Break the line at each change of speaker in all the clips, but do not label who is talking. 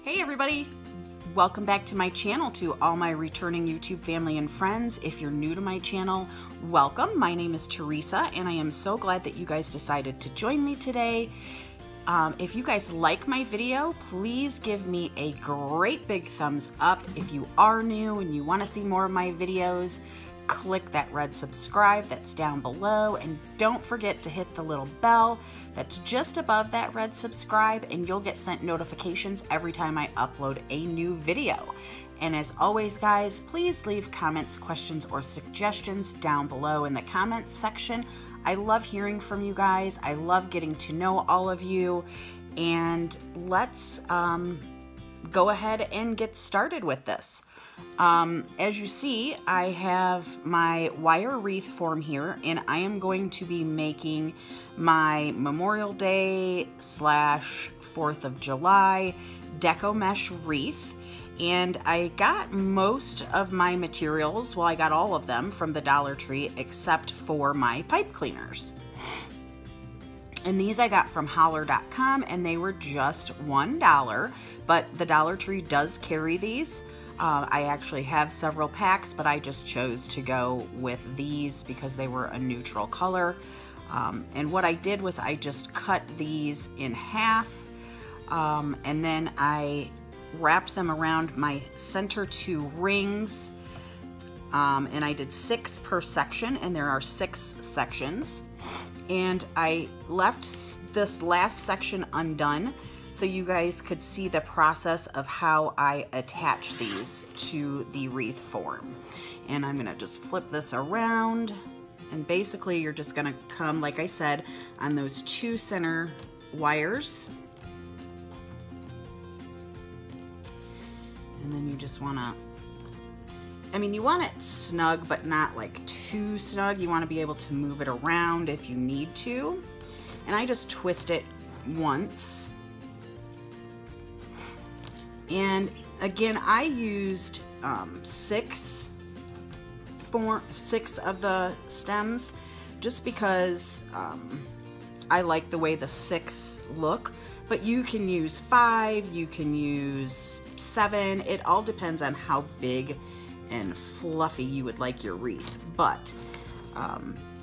Hey everybody, welcome back to my channel. To all my returning YouTube family and friends, if you're new to my channel, welcome. My name is Teresa and I am so glad that you guys decided to join me today. If you guys like my video, please give me a great big thumbs up. If you are new and you want to see more of my videos, click that red subscribe that's down below, and don't forget to hit the little bell that's just above that red subscribe, and you'll get sent notifications every time I upload a new video. And as always guys, please leave comments, questions, or suggestions down below in the comments section. I love hearing from you guys. I love getting to know all of you, and let's go ahead and get started with this. As you see, I have my wire wreath form here, and I am going to be making my Memorial Day / 4th of July Deco mesh wreath. And I got most of my materials, well, I got all of them from the Dollar Tree except for my pipe cleaners. And these I got from holler.com, and they were just $1, but the Dollar Tree does carry these. I actually have several packs, but I just chose to go with these because they were a neutral color. And what I did was I just cut these in half, and then I wrapped them around my center 2 rings, and I did 6 per section, and there are 6 sections. And I left this last section undone so you guys could see the process of how I attach these to the wreath form. And I'm gonna just flip this around, and basically you're just gonna come, like I said, on those 2 center wires. And then you just wanna, I mean, you want it snug, but not like too snug. You wanna be able to move it around if you need to. And I just twist it once. And again, I used 6 of the stems just because I like the way the 6 look. But you can use 5, you can use 7. It all depends on how big and fluffy you would like your wreath. But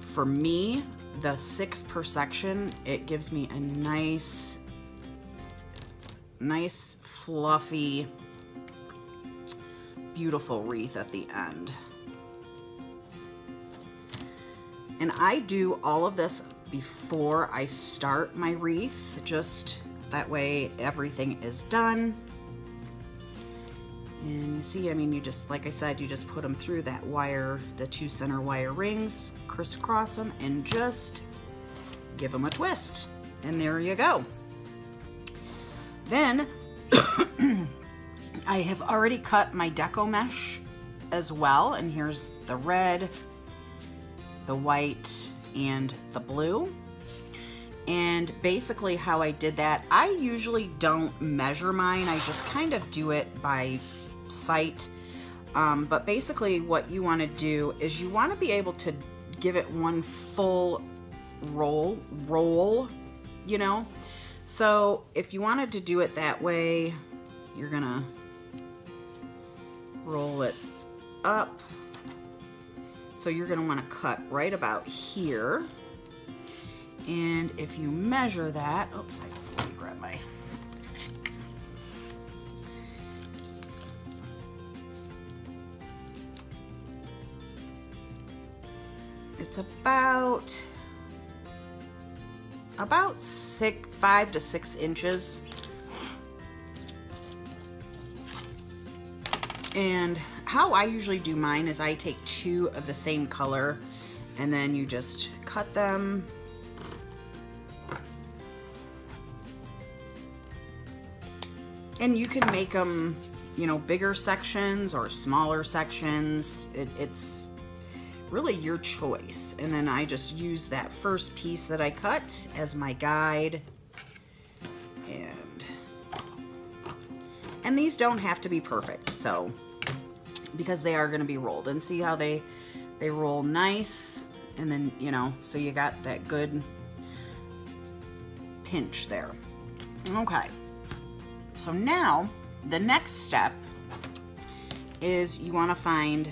for me, the 6 per section, it gives me a nice fluffy, beautiful wreath at the end. And I do all of this before I start my wreath, just that way everything is done. And you see, I mean, you just, like I said, you just put them through that wire, the 2 center wire rings, crisscross them, and just give them a twist. And there you go. Then I have already cut my Deco mesh as well, and here's the red, the white, and the blue. And basically how I did that, I usually don't measure mine, I just kind of do it by sight. But basically what you want to do is you want to be able to give it one full roll, you know. So if you wanted to do it that way, you're gonna roll it up. So you're gonna wanna cut right about here. And if you measure that, oops, let me grab my, it's about 5 to 6 inches. And how I usually do mine is I take 2 of the same color, and then you just cut them. And you can make them, you know, bigger sections or smaller sections. It's really your choice. And then I just use that first piece that I cut as my guide. And these don't have to be perfect, so, because they are going to be rolled. And see how they roll nice, and then, you know, so you got that good pinch there. Okay, so now the next step is you want to find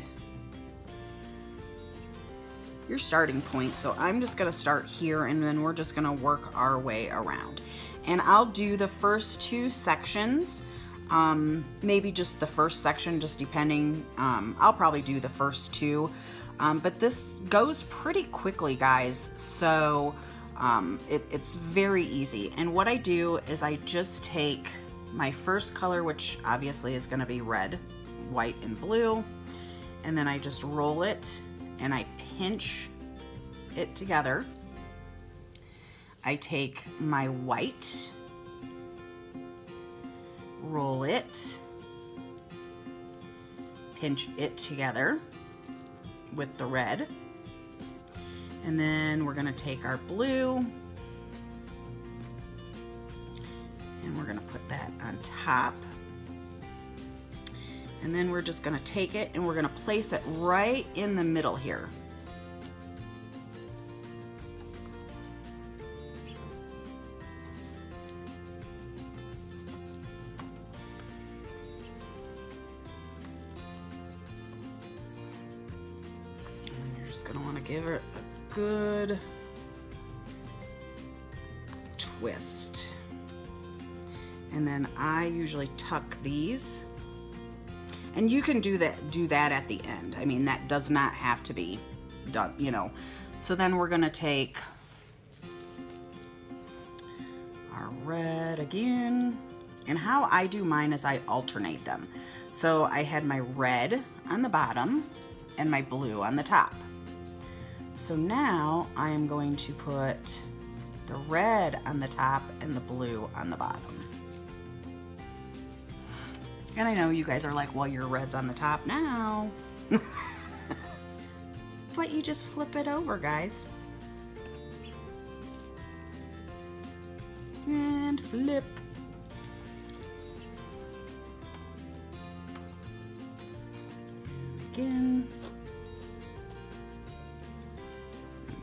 your starting point. So I'm just going to start here, and then we're just going to work our way around. And I'll do the first 2 sections, maybe just the first section, just depending. I'll probably do the first 2, but this goes pretty quickly, guys. So it's very easy. And what I do is I just take my first color, which obviously is going to be red, white, and blue, and then I just roll it and I pinch it together. I take my white, roll it, pinch it together with the red, and then we're going to take our blue and we're going to put that on top. And then we're just going to take it and we're going to place it right in the middle here. And you're just going to want to give it a good twist. And then I usually tuck these. And you can do that at the end. I mean, that does not have to be done, you know. So then we're gonna take our red again. And how I do mine is I alternate them. So I had my red on the bottom and my blue on the top. So now I am going to put the red on the top and the blue on the bottom. And I know you guys are like, well, your red's on the top now. But you just flip it over, guys. And flip. And again.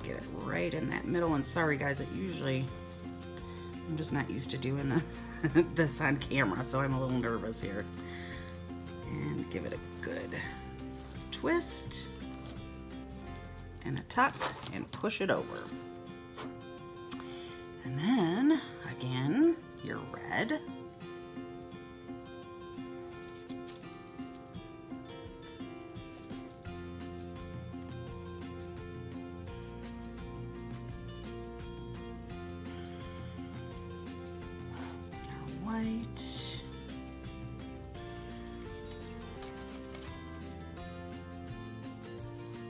Get it right in that middle. And sorry, guys, I'm just not used to doing this on camera, so I'm a little nervous here. And give it a good twist and a tuck and push it over. And then again, your red.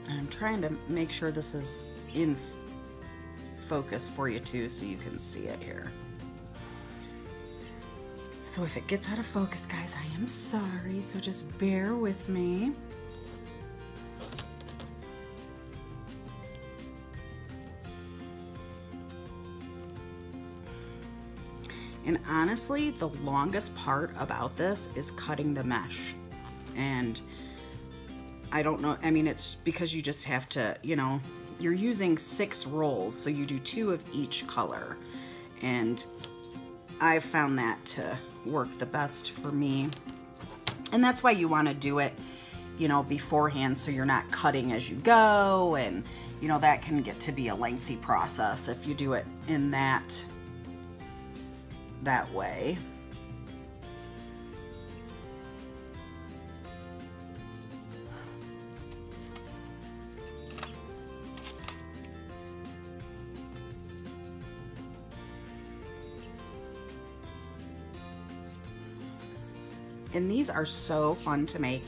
And I'm trying to make sure this is in focus for you too, so you can see it here. So if it gets out of focus, guys, I am sorry, so just bear with me. And honestly, the longest part about this is cutting the mesh. And I don't know, I mean, it's because you just have to, you know, you're using 6 rolls, so you do 2 of each color. And I've found that to work the best for me. And that's why you want to do it, you know, beforehand, so you're not cutting as you go. And, you know, that can get to be a lengthy process if you do it in that way. And these are so fun to make.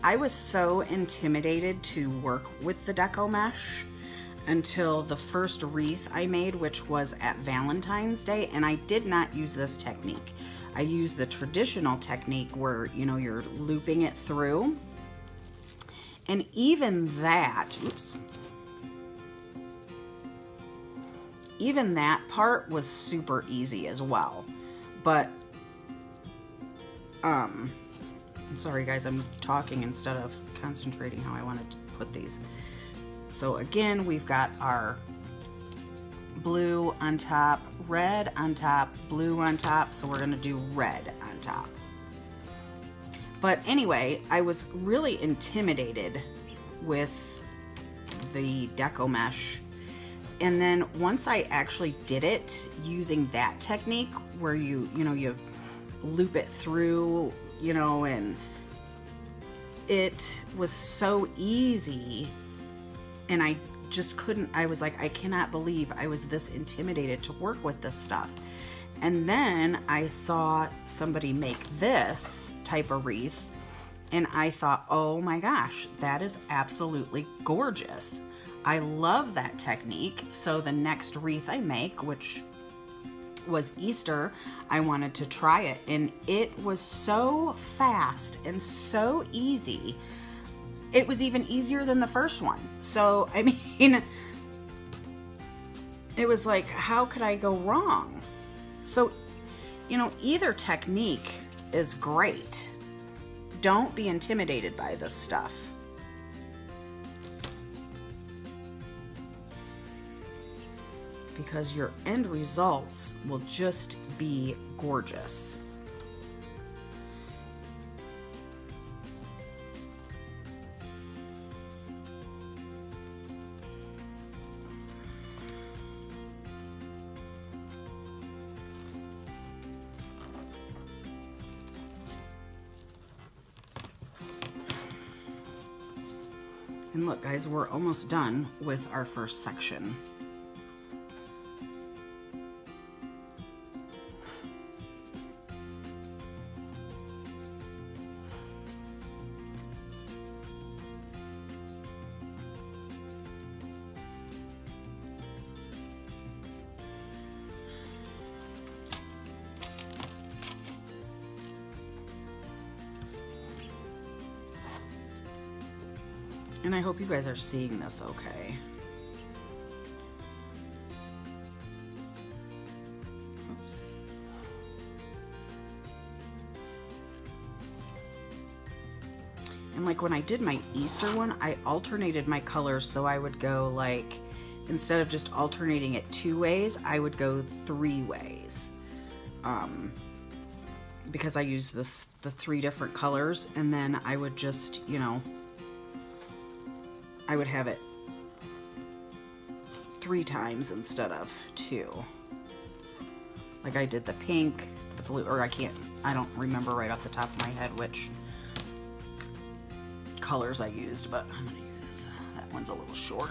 I was so intimidated to work with the Deco mesh until the first wreath I made, which was at Valentine's Day, and I did not use this technique. I used the traditional technique where, you know, you're looping it through. And even that, oops, even that part was super easy as well. But I'm sorry guys, I'm talking instead of concentrating how I wanted to put these. So again, we've got our blue on top, red on top, blue on top, so we're gonna do red on top. But anyway, I was really intimidated with the Deco mesh. And then once I actually did it using that technique where you loop it through, and it was so easy, and I just couldn't, I was like, I cannot believe I was this intimidated to work with this stuff. And then I saw somebody make this type of wreath, and I thought, oh my gosh, that is absolutely gorgeous. I love that technique. So the next wreath I make, which was Easter, I wanted to try it, and it was so fast and so easy. It was even easier than the first one. So, I mean, it was like, how could I go wrong? So, either technique is great. Don't be intimidated by this stuff. Because your end results will just be gorgeous. And look, guys, we're almost done with our first section. And I hope you guys are seeing this okay. Oops. And like when I did my Easter one, I alternated my colors, so I would go like, instead of just alternating it 2 ways, I would go 3 ways. Because I used the 3 different colors, and then I would just, I would have it 3 times instead of 2. Like I did the pink, the blue, or I don't remember right off the top of my head which colors I used, but I'm gonna use, that one's a little short.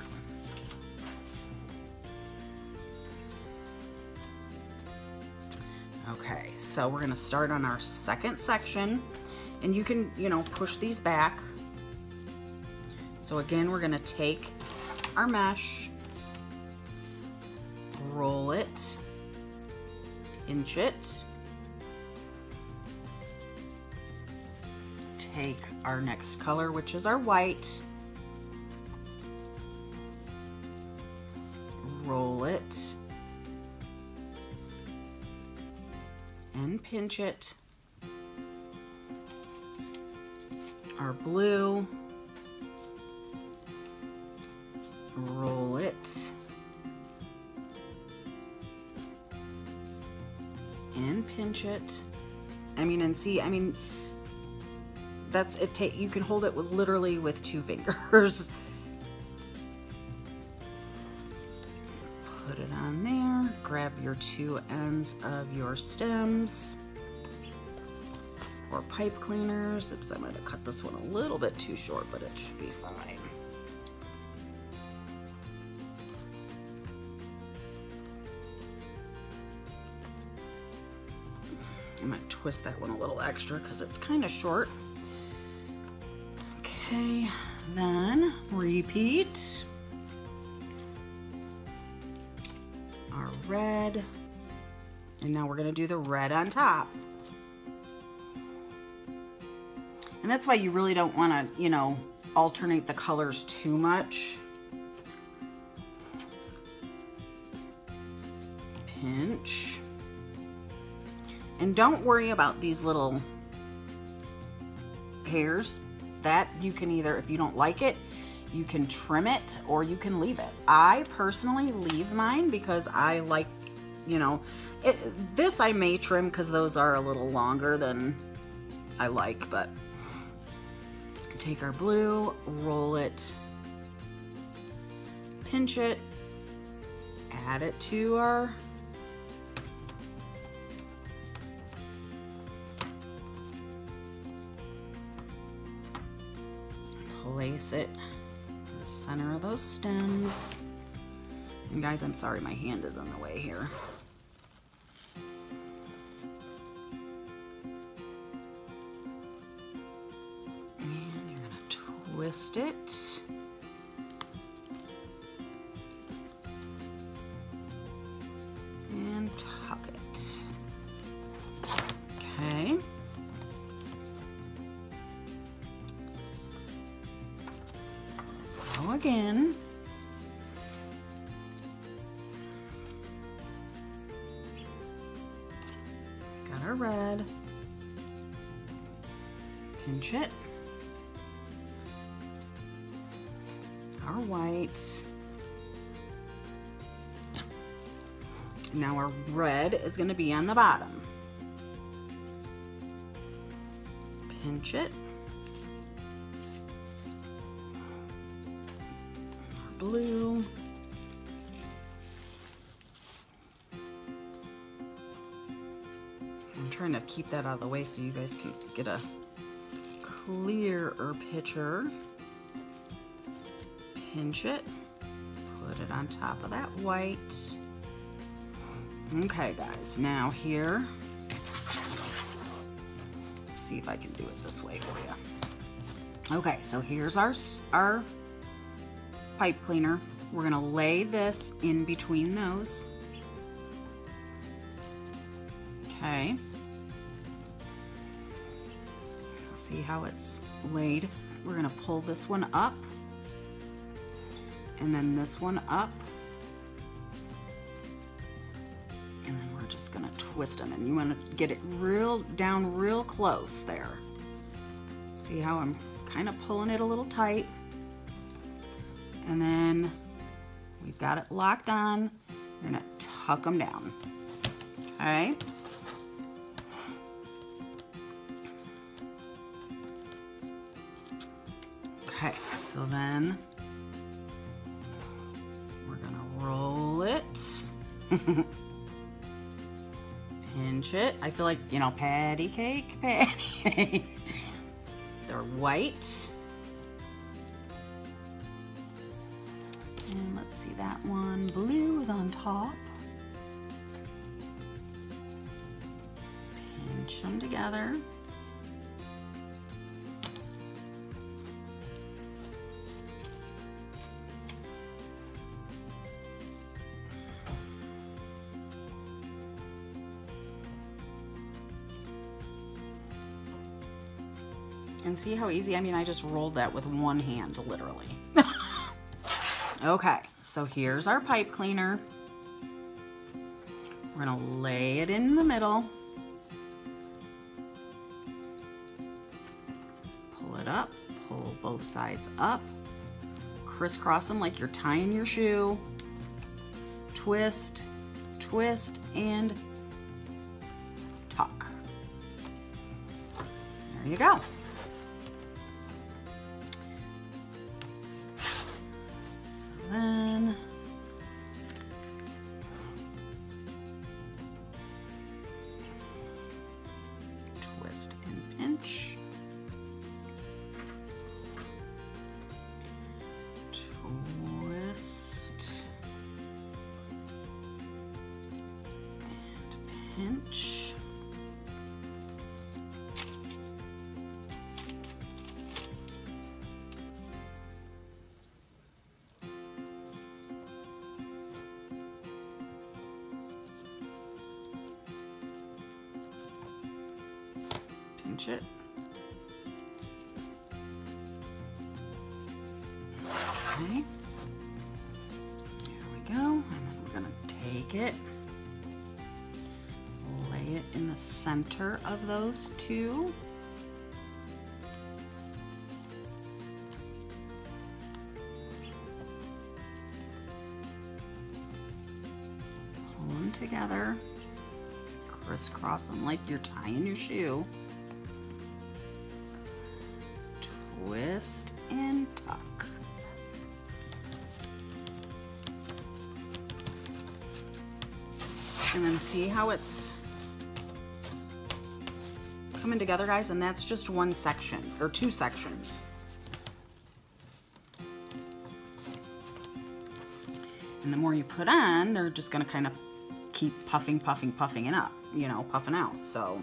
Okay, so we're gonna start on our second section, and you can, push these back. So again, we're gonna take our mesh, roll it, pinch it, take our next color, which is our white, roll it, and pinch it, our blue, roll it, and pinch it. That's it. You can hold it with literally with 2 fingers. Put it on there. Grab your 2 ends of your stems or pipe cleaners. Oops, I'm going to cut this one a little bit too short, but it should be fine. I'm going to twist that one a little extra because it's kind of short. Okay, then repeat our red, and now we're going to do the red on top. And that's why you really don't want to, alternate the colors too much. Pinch. And don't worry about these little hairs. That you can either, if you don't like it, you can trim it or you can leave it. I personally leave mine because I like, this I may trim because those are a little longer than I like, but take our blue, roll it, pinch it, add it to our place it in the center of those stems. And guys, I'm sorry, my hand is in the way here. And you're gonna twist it. And tuck it. Okay. So again, got our red, pinch it, our white. Now our red is going to be on the bottom. Pinch it. Blue. I'm trying to keep that out of the way so you guys can get a clearer picture. Pinch it, put it on top of that white. Okay guys, now here, let's see if I can do it this way for you. Okay, so here's our pipe cleaner. We're gonna lay this in between those. Okay. See how it's laid? We're gonna pull this one up and then this one up. And then we're just gonna twist them, and you wanna get it down real close there. See how I'm kind of pulling it a little tight? And then we've got it locked on. You're gonna tuck them down, okay? Okay, so then we're gonna roll it. Pinch it. I feel like, you know, patty cake. They're white. And let's see, that one, blue is on top. Pinch them together. And see how easy? I mean, I just rolled that with one hand, literally. Okay, so here's our pipe cleaner. We're gonna lay it in the middle. Pull it up, pull both sides up. Crisscross them like you're tying your shoe. Twist, twist, and tuck. There you go. Then twist and pinch, twist and pinch. It. Okay, there we go, and then we're gonna take it, lay it in the center of those two. Pull them together, crisscross them like you're tying your shoe. twist and tuck. And then see how it's coming together, guys? And that's just one section, or two sections. And the more you put on, they're just gonna kind of keep puffing it up, you know, puffing out. So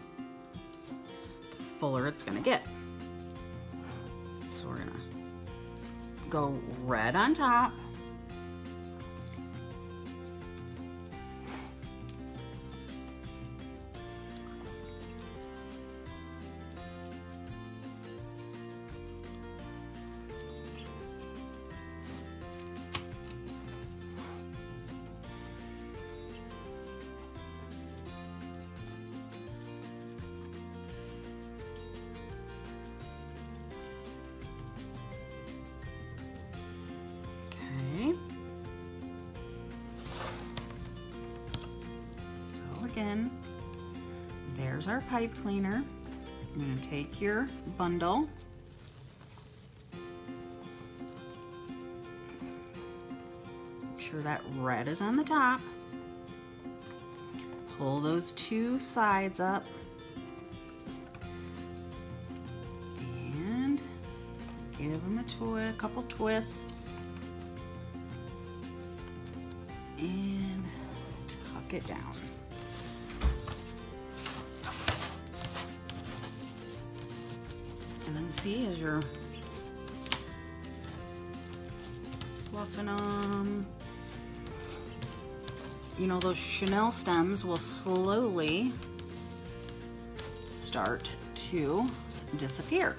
the fuller it's gonna get. So we're gonna go red on top. Again, there's our pipe cleaner. I'm going to take your bundle, make sure that red is on the top, pull those two sides up, and give them a couple twists, and tuck it down. And then see, as you're fluffing them, you know, those chenille stems will slowly start to disappear.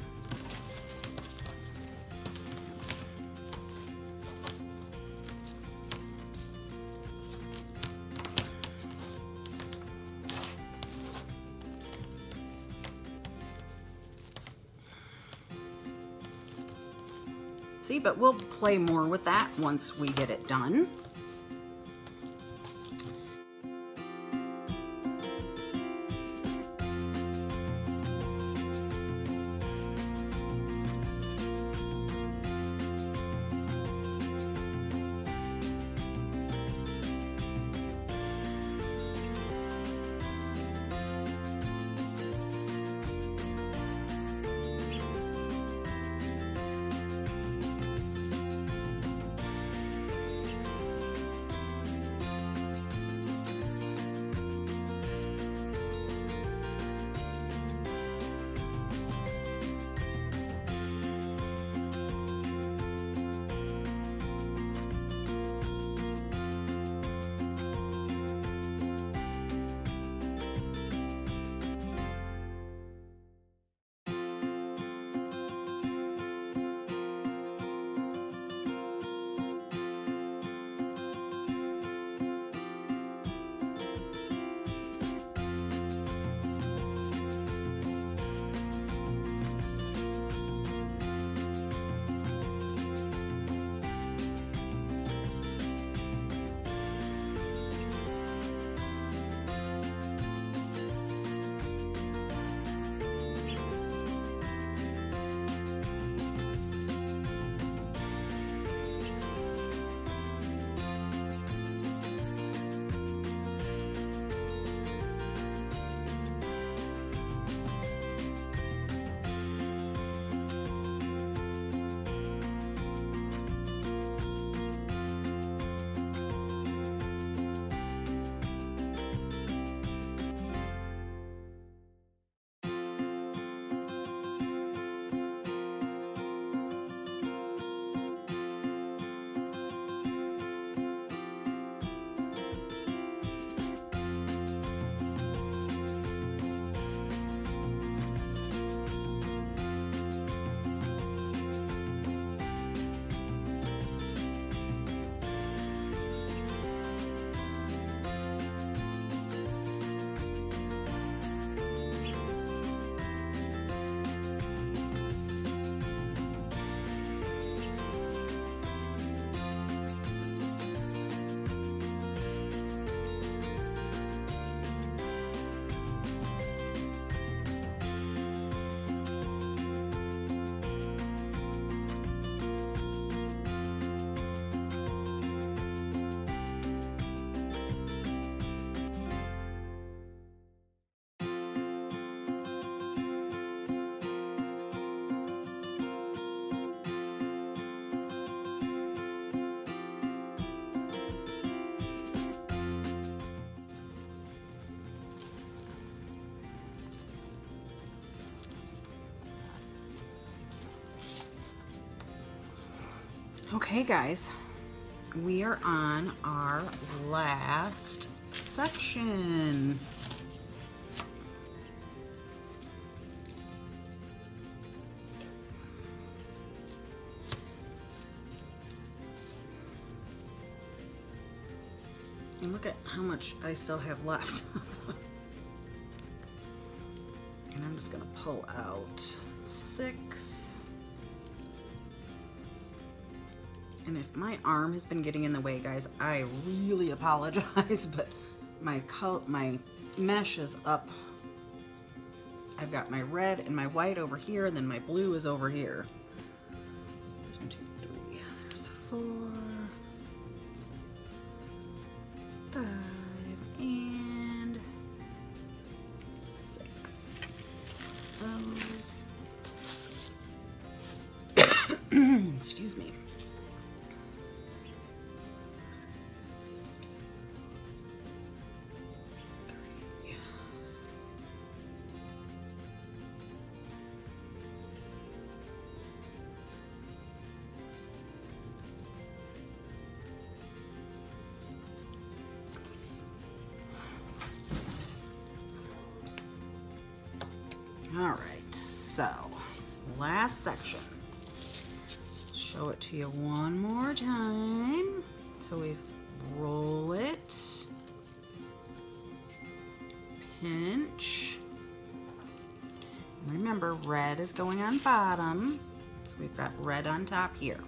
See, but we'll play more with that once we get it done. Okay guys, we are on our last section. And look at how much I still have left. And I'm just gonna pull out 6. And if my arm has been getting in the way, guys, I really apologize, but my mesh is up. I've got my red and my white over here, and then my blue is over here. 1, 2, 3, there's 4, 5, and 6. Those. Excuse me. All right, so last section. Show it to you one more time. So we roll it, pinch. Remember, red is going on bottom, so we've got red on top here.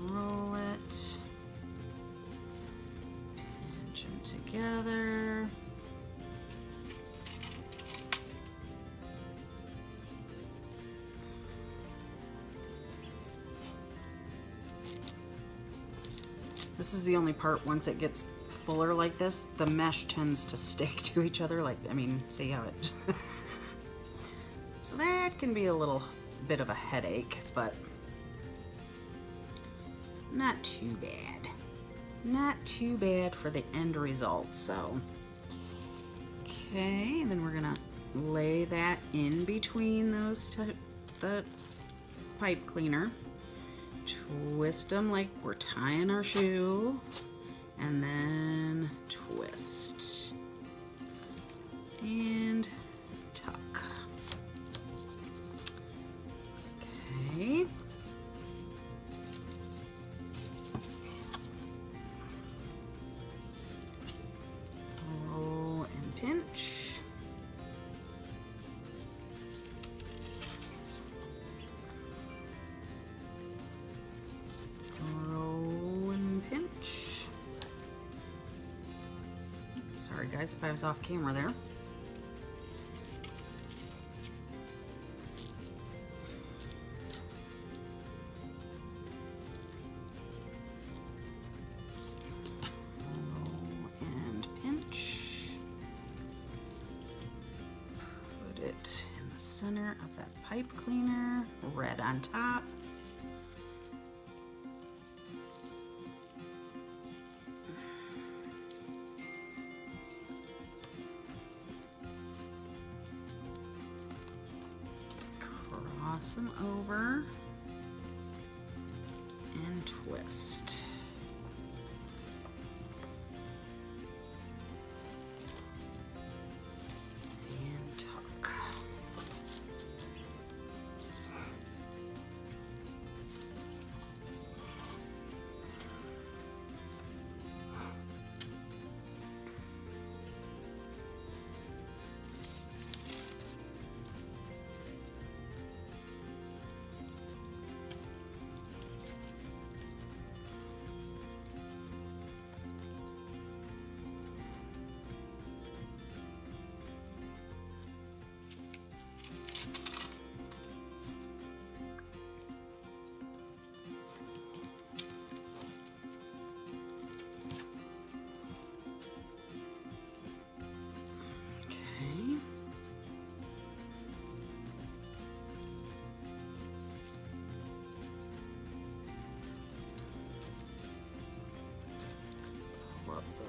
Roll it, pinch them together. This is the only part, once it gets fuller like this, the mesh tends to stick to each other. Like, I mean, see how it... So that can be a little bit of a headache, but not too bad. Not too bad for the end result, so. Okay, and then we're gonna lay that in between those the pipe cleaner. Twist them like we're tying our shoe, and then twist and tuck. Okay. Roll and pinch. Sorry guys if I was off camera there. Roll and pinch. Put it in the center of that pipe cleaner, red on top. Cross them over and twist. And tuck.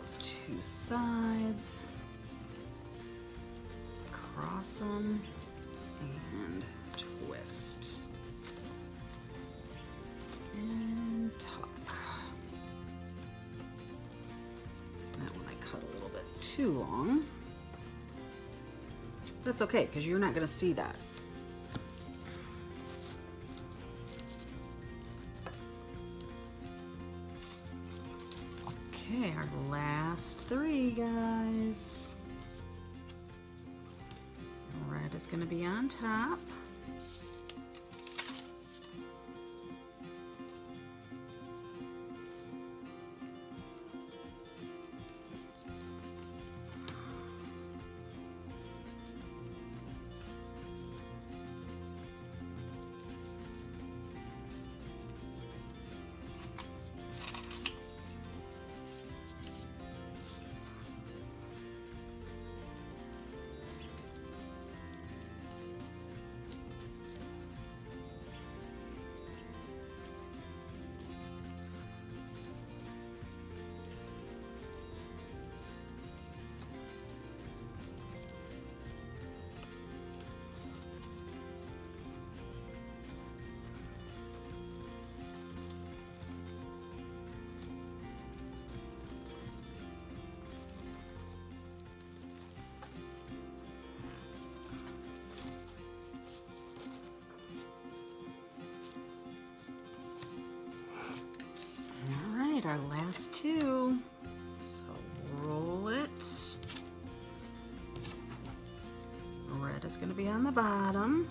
Those two sides, cross them and twist. too long. That's okay, because you're not going to see that. Okay, our last 3, guys. Red is going to be on top. Our last 2. So roll it. Red is going to be on the bottom.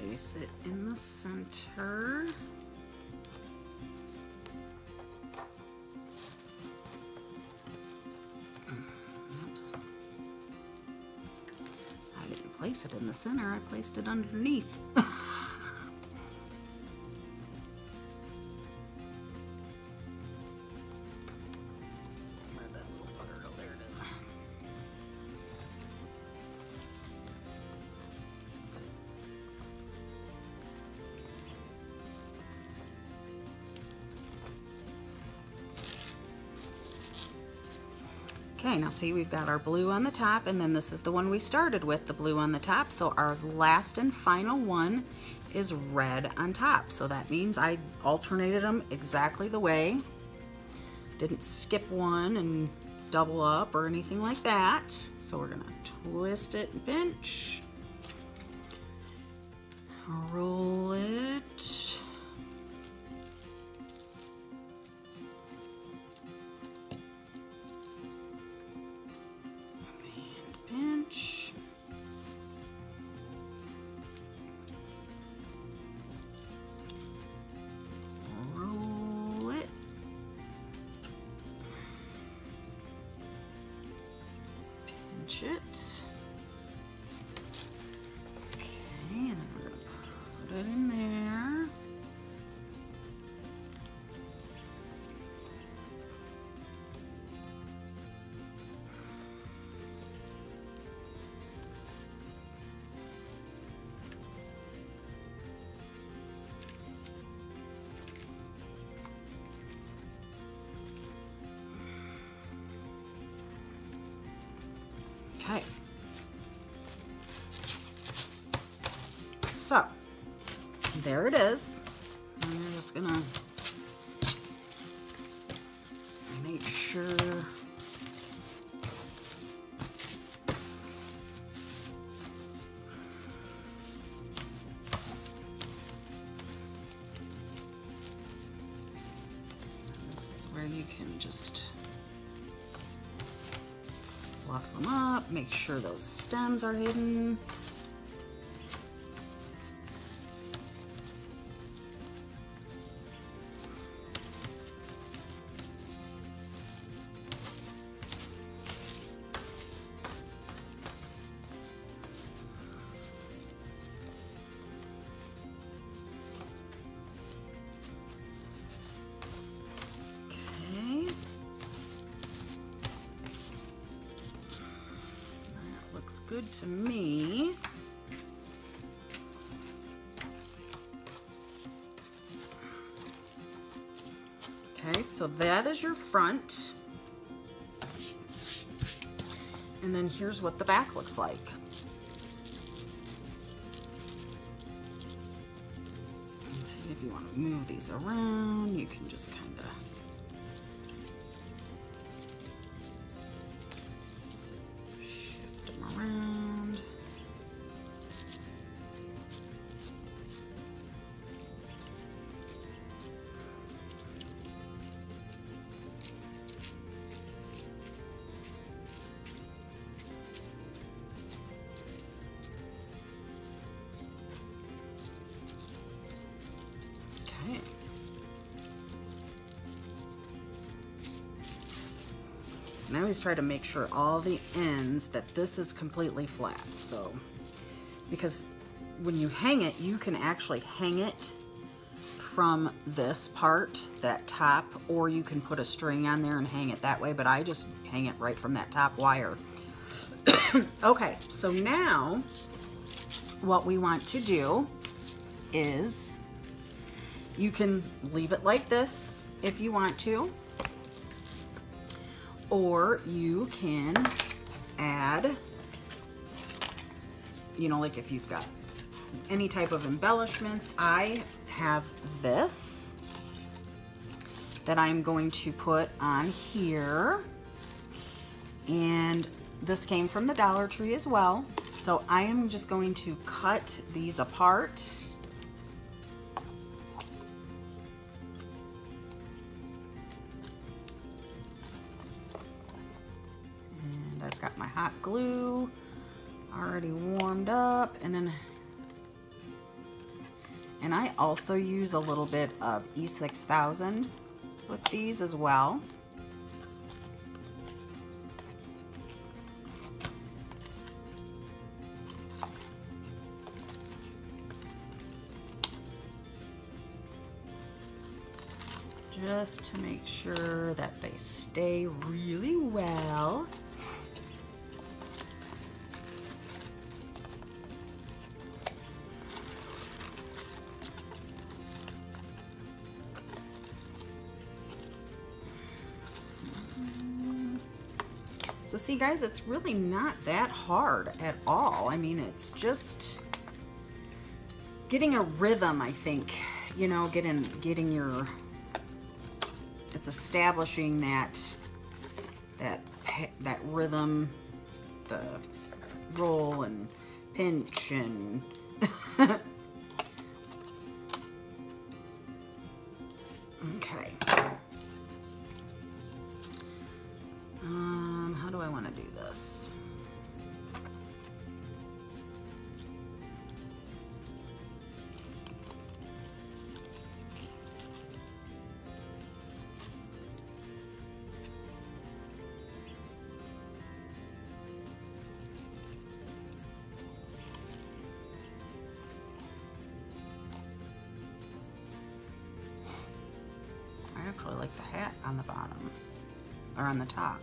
Place it in the center. Oops. I didn't place it in the center, I placed it underneath. Okay, now see, we've got our blue on the top, and then this is the one we started with, the blue on the top. So our last and final one is red on top. So that means I alternated them exactly the way. Didn't skip one and double up or anything like that. So we're gonna twist it and pinch. Roll it. Pinch. Roll it. Pinch it. Okay, and then we're going to put it in there. Okay, so there it is. And we're just gonna make sure this is where you can just fluff them up, make sure those stems are hidden. looks good to me. Okay, so that is your front. And then here's what the back looks like. Let's see, if you want to move these around, you can just kind of shift them around. Okay. And I always try to make sure all the ends that this is completely flat. So, because when you hang it, you can actually hang it from this part, that top, or you can put a string on there and hang it that way, but I just hang it right from that top wire. Okay, so now what we want to do is, you can leave it like this if you want to, or you can add, you know, like if you've got any type of embellishments. I have this that I'm going to put on here, and this came from the Dollar Tree as well. So I am just going to cut these apart. And I've got my hot glue already warmed up, and I also use a little bit of E6000 with these as well. Just to make sure that they stay really well. So see guys, it's really not that hard at all. I mean, it's just getting a rhythm, I think. You know, getting your, it's establishing that rhythm, the roll and pinch and okay. How do I want to do this? I actually like the hat on the bottom, or on the top.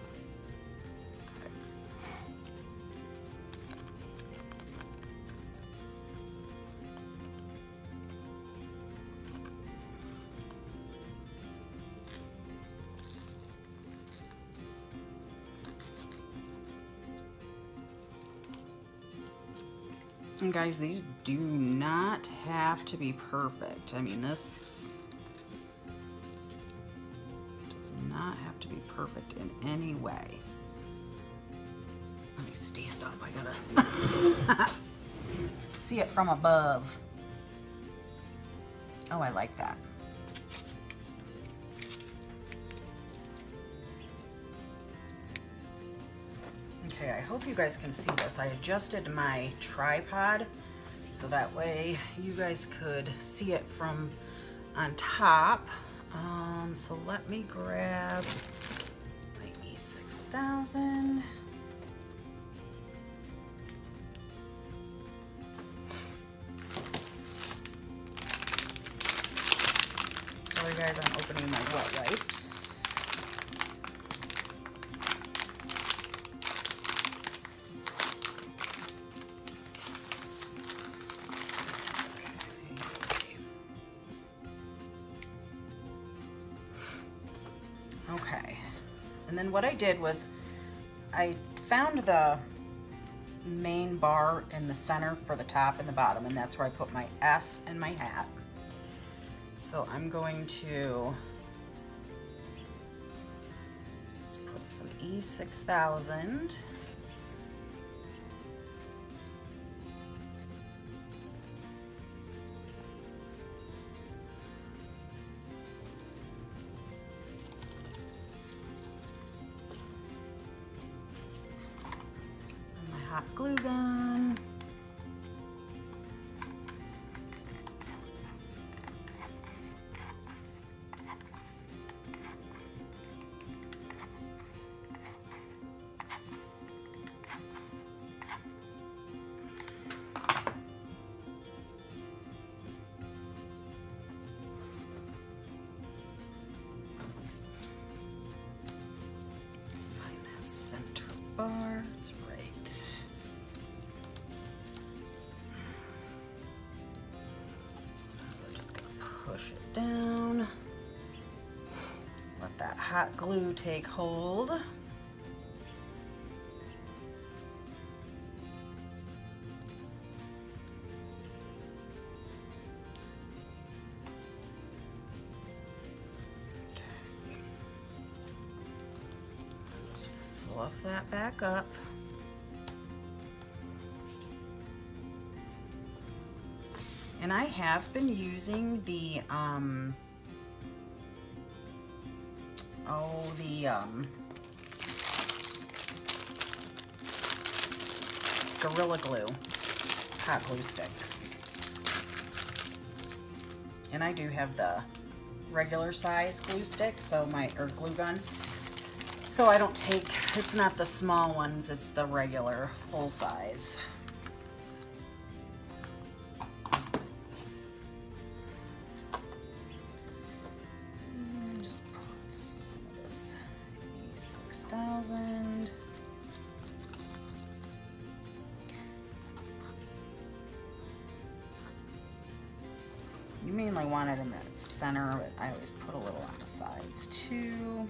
And guys, these do not have to be perfect. I mean, this does not have to be perfect in any way. Let me stand up. I gotta see it from above. Oh, I like that. Okay, I hope you guys can see this. I adjusted my tripod so that way you guys could see it from on top. So let me grab my E6000. Sorry guys, I'm opening my wet wipes. then what I did was I found the main bar in the center for the top and the bottom, and that's where I put my S and my hat. So I'm going to just put some E6000. Hot glue gun. Find that center bar. It's right. Push it down, let that hot glue take hold. Okay. Just fluff that back up. And I have been using the, Gorilla Glue hot glue sticks. And I do have the regular size glue stick, so or glue gun. So I don't take, it's not the small ones, it's the regular full size. You mainly want it in the center, but I always put a little on the sides too.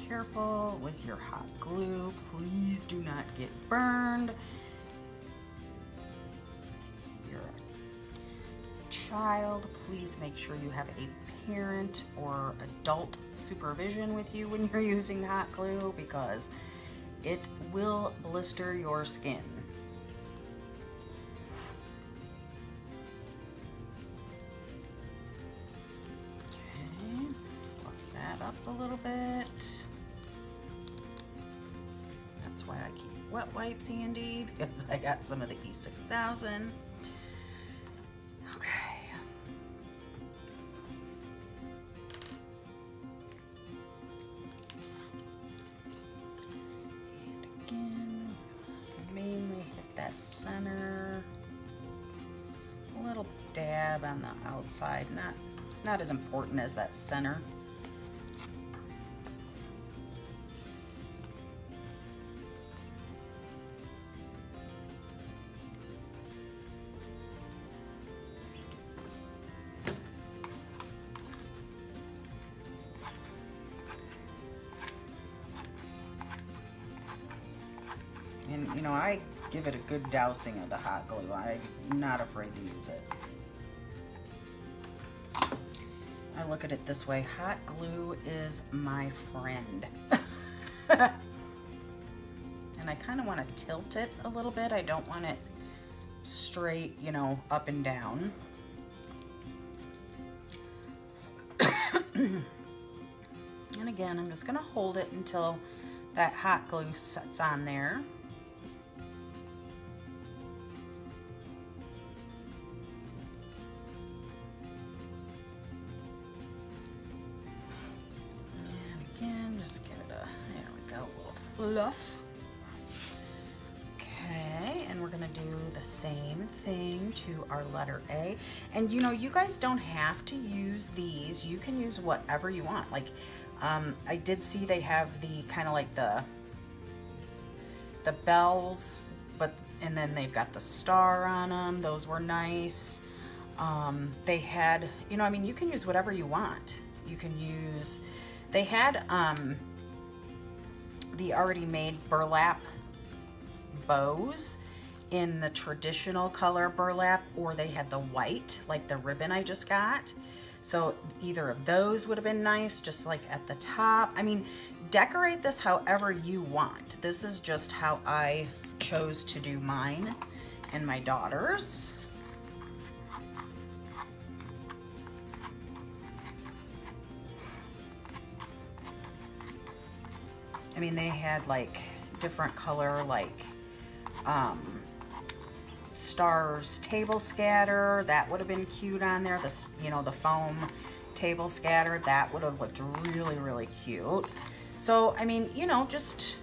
Careful with your hot glue. Please do not get burned. If you're a child, please make sure you have a parent or adult supervision with you when you're using hot glue, because it will blister your skin. Okay, fluff that up a little bit. That's why I keep wet wipes handy, because I got some of the E6000. Okay. And again, mainly hit that center. A little dab on the outside. It's not as important as that center. And you know, I give it a good dousing of the hot glue. I'm not afraid to use it. I look at it this way: hot glue is my friend. And I kind of want to tilt it a little bit. I don't want it straight, you know, up and down. And again, I'm just going to hold it until that hot glue sets on there. And again, just give it a, there we go. fluff. Okay, and we're gonna do the same thing to our letter A. And you know, you guys don't have to use these. You can use whatever you want. Like, I did see they have the kind of like the bells, and then they've got the star on them. Those were nice. They had, you know, I mean, you can use whatever you want. You can use, they had the already made burlap bows in the traditional color burlap, or they had the white, like the ribbon I just got. So either of those would have been nice, just like at the top. I mean, decorate this however you want. This is just how I chose to do mine and my daughter's. I mean, they had like different color, like stars table scatter. That would have been cute on there. This, you know, the foam table scatter, that would have looked really, really cute. So, I mean, you know, just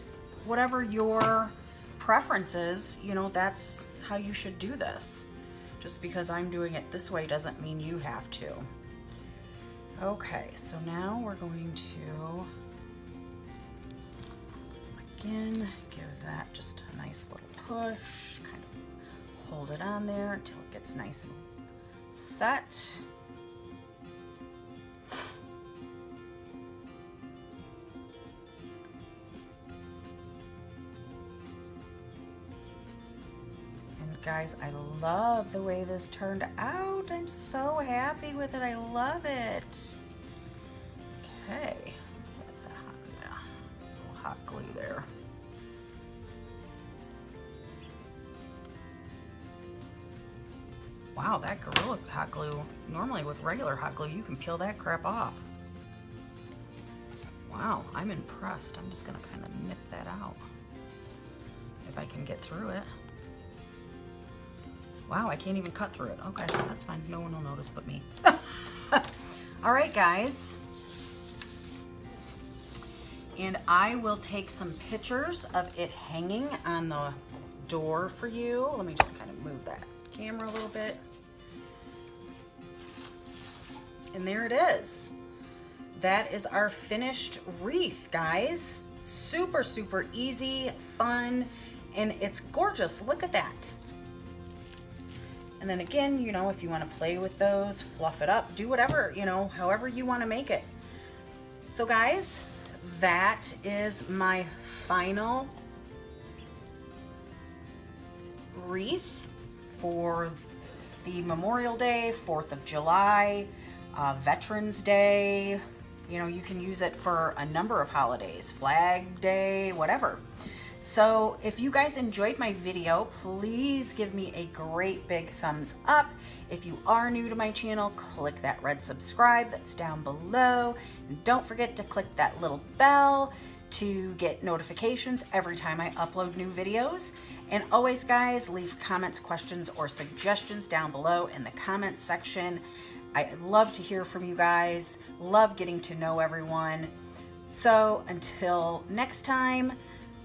whatever your preference is, you know, that's how you should do this. Just because I'm doing it this way doesn't mean you have to. Okay, so now we're going to, again, give that just a nice little push, kind of hold it on there until it gets nice and set. And guys, I love the way this turned out. I'm so happy with it. I love it. Okay, so that's a little hot glue there. Wow, that Gorilla hot glue, normally with regular hot glue, you can peel that crap off. Wow, I'm impressed. I'm just gonna kind of nip that out if I can get through it. Wow, I can't even cut through it. Okay, that's fine. No one will notice but me. All right, guys. And I will take some pictures of it hanging on the door for you. Let me just kind of move that camera a little bit. And there it is. That is our finished wreath, guys. Super, super easy, fun, and it's gorgeous. Look at that. And then again, you know, if you want to play with those, fluff it up, do whatever, you know, however you want to make it. So guys, that is my final wreath for the Memorial Day, 4th of July, Veterans Day. You know, you can use it for a number of holidays, Flag Day, whatever. So if you guys enjoyed my video, please give me a great big thumbs up. If you are new to my channel, click that red subscribe that's down below. And don't forget to click that little bell to get notifications every time I upload new videos. And always, guys, leave comments, questions, or suggestions down below in the comments section. I love to hear from you guys. Love getting to know everyone. So until next time,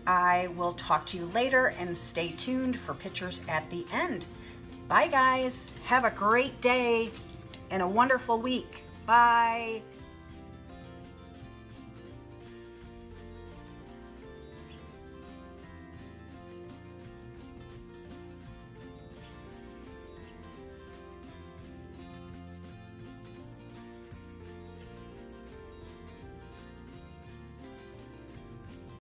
I will talk to you later, and stay tuned for pictures at the end. Bye, guys. Have a great day and a wonderful week. Bye.